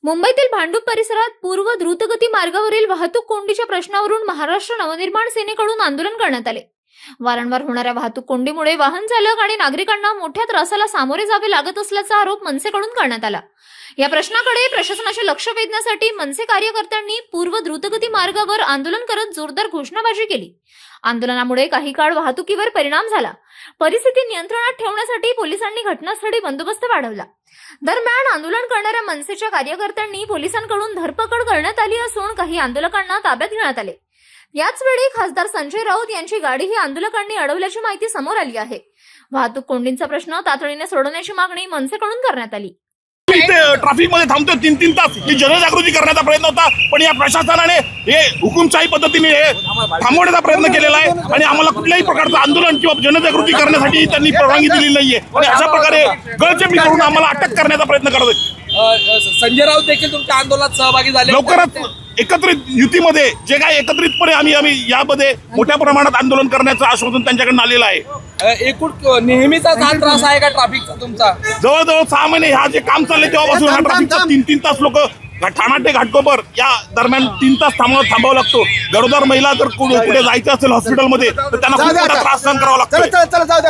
मुंबईतील भांडूप परिसरात पूर्व द्रुतगती मार्गावरील वाहतूक कोंडीच्या प्रश्नावरून महाराष्ट्र नवनिर्माण सेनेकडून आंदोलन करण्यात आले। वारंवार होणाऱ्या वाहतूक कोंडीमुळे वाहन चालक आणि नागरिकांना मोठ्या त्रासाला सामोरे जावे लागत असल्याचा आरोप मनसेकडून करण्यात आला। या प्रश्नाकडे प्रशासनाचे लक्ष वेधण्यासाठी मनसे कार्यकर्त्यांनी पूर्व द्रुतगती मार्गावर आंदोलन करत जोरदार घोषणाबाजी केली। आंदोलनामुळे काही काळ वाहतुकीवर परिणाम झाला। परिस्थिती नियंत्रणात ठेवण्यासाठी पोलिसांनी घटनास्थळी बंदोबस्त वाढवला। दरम्यान आंदोलन करणाऱ्या मनसेच्या कार्यकर्त्यांनी पोलिसांकडून धरपकड करण्यात आली असून काही आंदोलकांना ताब्यात घेण्यात आले। याच वेळी खासदार संजय राऊत यांची गाडीही आंदोलकांनी अडवल्याची माहिती समोर आली आहे। वाहतूक कोंडींचा प्रश्न तातडीने सोडवण्याची मागणी मनसेकडून करण्यात आली। ट्रॅफिक मध्ये थांबतोय 3-3 तास ही जनजागृती करण्याचा प्रयत्न होता, पण या प्रशासनाने हे हुकुमशाही पद्धतीने हे थांबवण्याचा प्रयत्न केलेला आहे आणि आम्हाला कुठल्याही प्रकारचं आंदोलन किंवा जनजागृती करण्यासाठी त्यांनी परवानगी दिलेली नाहीये आणि अशा प्रकारे गळचेपी करून आम्हाला अटक करण्याचा प्रयत्न करत आहेत। संजय राऊत देखील तुमच्या आंदोलनात सहभागी झाले। लवकरच एकत्रित युतीमध्ये जे काय एकत्रितपणे आम्ही यामध्ये मोठ्या प्रमाणात आंदोलन करण्याचं आश्वासन त्यांच्याकडून आलेलं आहे। एकूण नेहमीचा हा त्रास आहे का ट्रॅफिकचा तुमचा? जवळजवळ 6 महिने हा जे काम चाललंय तेव्हापासून हा ट्रॅफिकचा 3-3 तास लोक ठाणा ते घाटकोपर या दरम्यान 3 तास थांबावा लागतो। गरोदर महिला जर कुठे जायचं असेल हॉस्पिटलमध्ये तर त्यांना खूप मोठा त्रास सहन करावा लागतो।